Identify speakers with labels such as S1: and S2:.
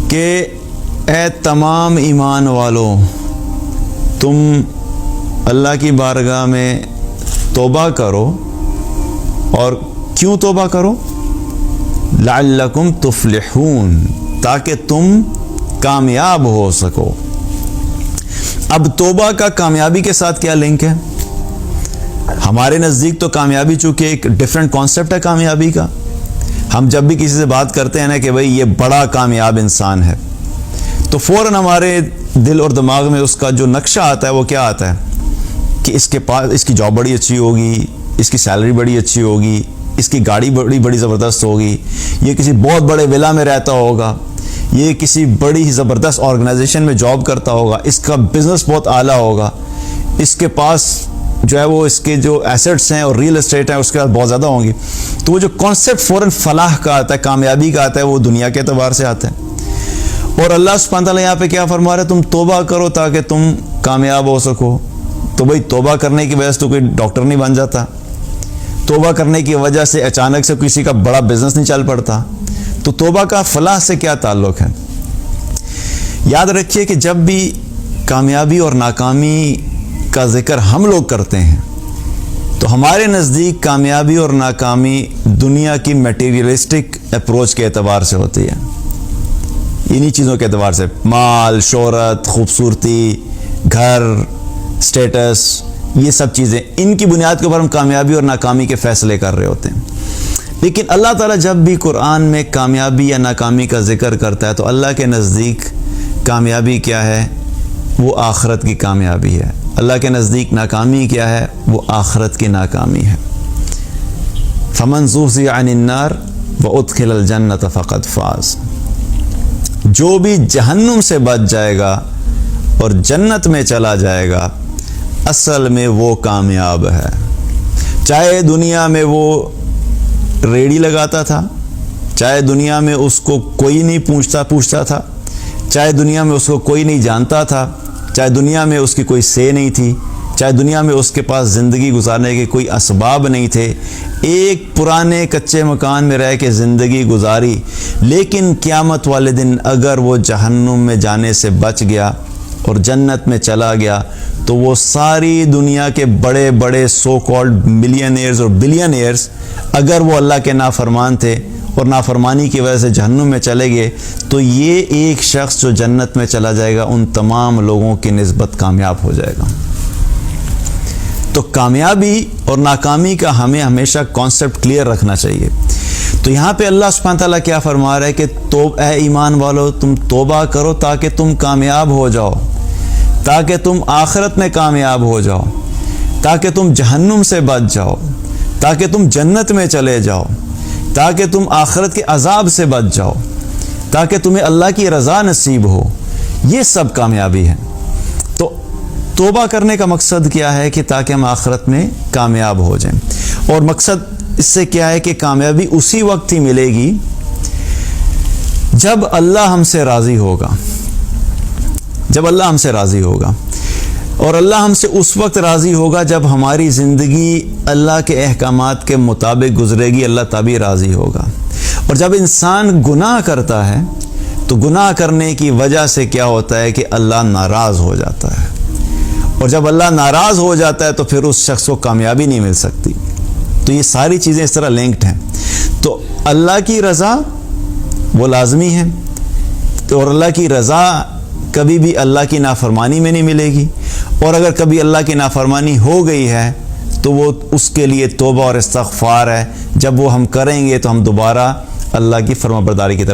S1: کہ اے تمام ایمان والوں، تم اللہ کی بارگاہ میں توبہ کرو. اور کیوں توبہ کرو؟ لعلکم تفلحون، تاکہ تم کامیاب ہو سکو. اب توبہ کا کامیابی کے ساتھ کیا لنک ہے؟ ہمارے نزدیک تو کامیابی چونکہ ایک ڈیفرنٹ کانسیپٹ ہے کامیابی کا. ہم جب بھی کسی سے بات کرتے ہیں نا کہ بھئی یہ بڑا کامیاب انسان ہے، تو فوراً ہمارے دل اور دماغ میں اس کا جو نقشہ آتا ہے وہ کیا آتا ہے کہ اس کے پاس اس کی جاب بڑی اچھی ہوگی، اس کی سیلری بڑی اچھی ہوگی، اس کی گاڑی بڑی زبردست ہوگی، یہ کسی بہت بڑے ولا میں رہتا ہوگا، یہ کسی بڑی ہی زبردست آرگنائزیشن میں جاب کرتا ہوگا، اس کا بزنس بہت اعلیٰ ہوگا، اس کے پاس جو ہے وہ اس کے جو ایسٹس ہیں اور ریئل اسٹیٹ ہیں اس کے پاس بہت زیادہ ہوں گی. تو وہ جو کانسیپٹ فوراً فلاح کا آتا ہے، کامیابی کا آتا ہے، وہ دنیا کے اعتبار سے آتا ہے. اور اللہ سبحانہ تعالیٰ یہاں پہ کیا فرما رہا ہے؟ تم توبہ کرو تاکہ تم کامیاب ہو سکو. تو بھئی توبہ کرنے کی وجہ سے تو کوئی ڈاکٹر نہیں بن جاتا، توبہ کرنے کی وجہ سے اچانک سے کسی کا بڑا بزنس نہیں چل پڑتا. تو توبہ کا فلاح سے کیا تعلق ہے؟ یاد رکھیے کہ جب بھی کامیابی اور ناکامی کا ذکر ہم لوگ کرتے ہیں تو ہمارے نزدیک کامیابی اور ناکامی دنیا کی میٹیریلسٹک اپروچ کے اعتبار سے ہوتی ہے. انہی چیزوں کے اعتبار سے، مال، شہرت، خوبصورتی، گھر، سٹیٹس، یہ سب چیزیں، ان کی بنیاد کے اوپر ہم کامیابی اور ناکامی کے فیصلے کر رہے ہوتے ہیں. لیکن اللہ تعالیٰ جب بھی قرآن میں کامیابی یا ناکامی کا ذکر کرتا ہے تو اللہ کے نزدیک کامیابی کیا ہے؟ وہ آخرت کی کامیابی ہے. اللہ کے نزدیک ناکامی کیا ہے؟ وہ آخرت کی ناکامی ہے. فَمَنْ زُحْزِحَ عَنِ النَّارِ وَأُدْخِلَ الْجَنَّةَ فَقَدْ فَازَ، جو بھی جہنم سے بچ جائے گا اور جنت میں چلا جائے گا اصل میں وہ کامیاب ہے. چاہے دنیا میں وہ ریڑھی لگاتا تھا، چاہے دنیا میں اس کو کوئی نہیں پوچھتا تھا، چاہے دنیا میں اس کو کوئی نہیں جانتا تھا، چاہے دنیا میں اس کی کوئی سے نہیں تھی، چاہے دنیا میں اس کے پاس زندگی گزارنے کے کوئی اسباب نہیں تھے، ایک پرانے کچے مکان میں رہ کے زندگی گزاری. لیکن قیامت والے دن اگر وہ جہنم میں جانے سے بچ گیا اور جنت میں چلا گیا تو وہ ساری دنیا کے بڑے بڑے سو کالڈ ملینئرز اور بلینئرز اگر وہ اللہ کے نافرمان تھے اور نافرمانی کی وجہ سے جہنم میں چلے گئے تو یہ ایک شخص جو جنت میں چلا جائے گا ان تمام لوگوں کی نسبت کامیاب ہو جائے گا. تو کامیابی اور ناکامی کا ہمیں ہمیشہ کانسیپٹ کلیئر رکھنا چاہیے. تو یہاں پہ اللہ سبحانہ تعالیٰ کیا فرما رہا ہے کہ اے ایمان والو تم توبہ کرو تاکہ تم کامیاب ہو جاؤ، تاکہ تم آخرت میں کامیاب ہو جاؤ، تاکہ تم جہنم سے بچ جاؤ، تاکہ تم جنت میں چلے جاؤ، تاکہ تم آخرت کے عذاب سے بچ جاؤ، تاکہ تمہیں اللہ کی رضا نصیب ہو. یہ سب کامیابی ہے. تو توبہ کرنے کا مقصد کیا ہے کہ تاکہ ہم آخرت میں کامیاب ہو جائیں. اور مقصد اس سے کیا ہے کہ کامیابی اسی وقت ہی ملے گی جب اللہ ہم سے راضی ہوگا. جب اللہ ہم سے راضی ہوگا، اور اللہ ہم سے اس وقت راضی ہوگا جب ہماری زندگی اللہ کے احکامات کے مطابق گزرے گی، اللہ تبھی راضی ہوگا. اور جب انسان گناہ کرتا ہے تو گناہ کرنے کی وجہ سے کیا ہوتا ہے کہ اللہ ناراض ہو جاتا ہے، اور جب اللہ ناراض ہو جاتا ہے تو پھر اس شخص کو کامیابی نہیں مل سکتی. تو یہ ساری چیزیں اس طرح لنکڈ ہیں. تو اللہ کی رضا وہ لازمی ہے، اور اللہ کی رضا کبھی بھی اللہ کی نافرمانی میں نہیں ملے گی. اور اگر کبھی اللہ کی نافرمانی ہو گئی ہے تو وہ اس کے لیے توبہ اور استغفار ہے. جب وہ ہم کریں گے تو ہم دوبارہ اللہ کی فرمانبرداری کی طرف